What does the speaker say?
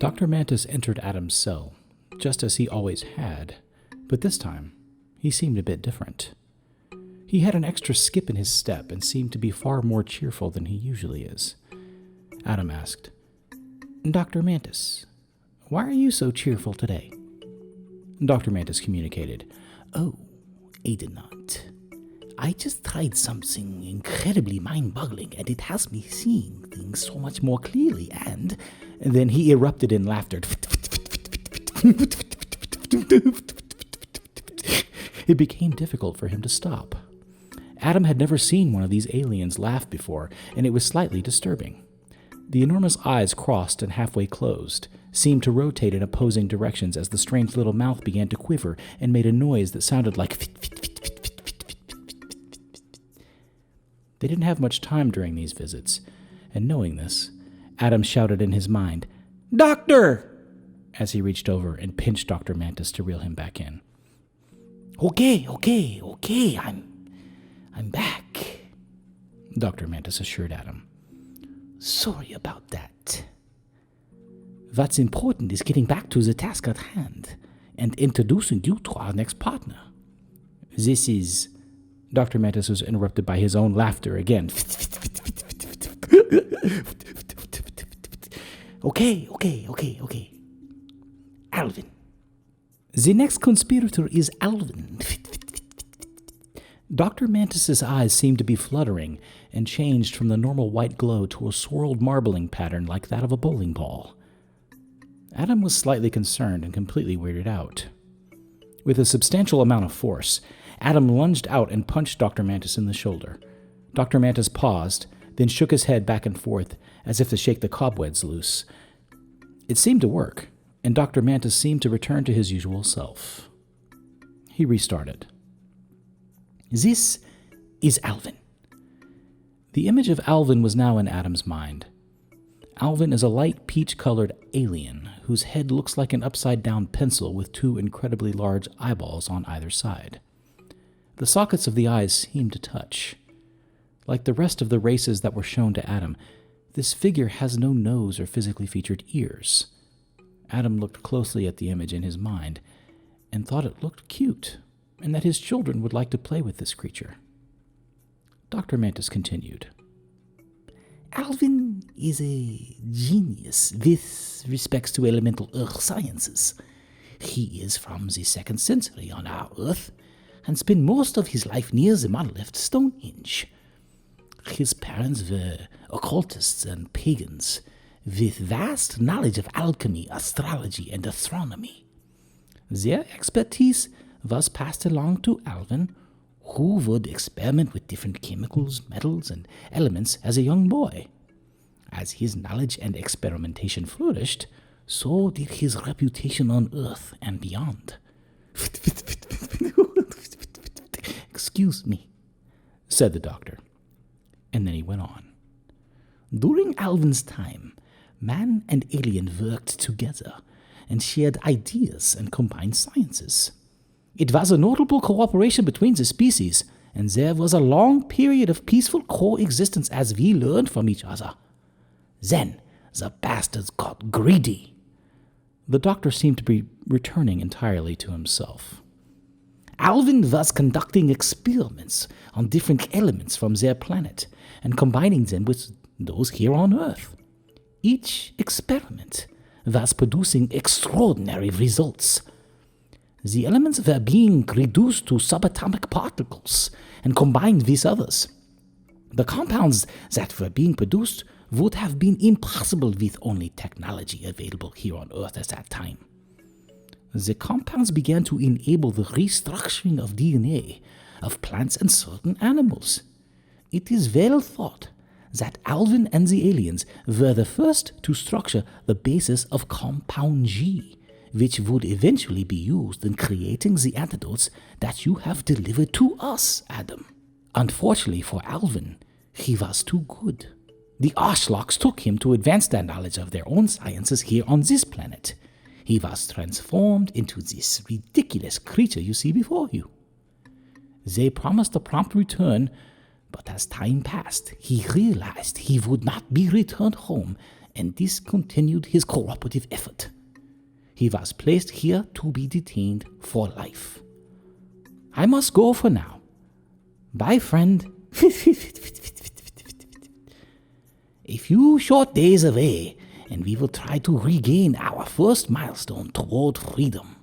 Dr. Mantis entered Adam's cell, just as he always had, but this time he seemed a bit different. He had an extra skip in his step and seemed to be far more cheerful than he usually is. Adam asked, "Dr. Mantis, why are you so cheerful today?" Dr. Mantis communicated, "Oh, Adanaut, I just tried something incredibly mind-boggling, and it has me seeing things so much more clearly, and then he erupted in laughter. It became difficult for him to stop. Adam had never seen one of these aliens laugh before, and it was slightly disturbing. The enormous eyes crossed and halfway closed, seemed to rotate in opposing directions as the strange little mouth began to quiver and made a noise that sounded like fit, fit, fit, fit, fit, fit, fit, fit, fit. They didn't have much time during these visits, and knowing this, Adam shouted in his mind, "Doctor!" as he reached over and pinched Dr. Mantis to reel him back in. Okay, I'm back," Dr. Mantis assured Adam. "Sorry about that. What's important is getting back to the task at hand and introducing you to our next partner. This is..." Dr. Mantis was interrupted by his own laughter again. Okay. Alvin. The next conspirator is Alvin. Dr. Mantis's eyes seemed to be fluttering and changed from the normal white glow to a swirled marbling pattern like that of a bowling ball. Adam was slightly concerned and completely weirded out. With a substantial amount of force, Adam lunged out and punched Dr. Mantis in the shoulder. Dr. Mantis paused, then shook his head back and forth as if to shake the cobwebs loose. It seemed to work, and Dr. Mantis seemed to return to his usual self. He restarted. This is Alvin. The image of Alvin was now in Adam's mind. Alvin is a light peach-colored alien whose head looks like an upside-down pencil with two incredibly large eyeballs on either side. The sockets of the eyes seem to touch. Like the rest of the races that were shown to Adam, this figure has no nose or physically featured ears. Adam looked closely at the image in his mind and thought it looked cute, and that his children would like to play with this creature. Dr. Mantis continued. Alvin is a genius with respects to elemental earth sciences. He is from the 2nd century on our Earth and spent most of his life near the monolith Stonehenge. His parents were occultists and pagans with vast knowledge of alchemy, astrology, and astronomy. Their expertise was passed along to Alvin, who would experiment with different chemicals, metals, and elements as a young boy. As his knowledge and experimentation flourished, so did his reputation on Earth and beyond. Excuse me, said the doctor, and then he went on. During Alvin's time, man and alien worked together and shared ideas and combined sciences. It was a notable cooperation between the species, and there was a long period of peaceful coexistence as we learned from each other. Then the bastards got greedy. The doctor seemed to be returning entirely to himself. Alvin was conducting experiments on different elements from their planet and combining them with those here on Earth. Each experiment was producing extraordinary results. The elements were being reduced to subatomic particles and combined with others. The compounds that were being produced would have been impossible with only technology available here on Earth at that time. The compounds began to enable the restructuring of DNA of plants and certain animals. It is well thought that Alvin and the aliens were the first to structure the basis of Compound G, which would eventually be used in creating the antidotes that you have delivered to us, Adam. Unfortunately for Alvin, he was too good. The Archlocks took him to advance their knowledge of their own sciences here on this planet. He was transformed into this ridiculous creature you see before you. They promised a prompt return, But as time passed, he realized he would not be returned home and discontinued his cooperative effort. He was placed here to be detained for life. I must go for now. Bye, friend. A few short days away, and we will try to regain our first milestone toward freedom.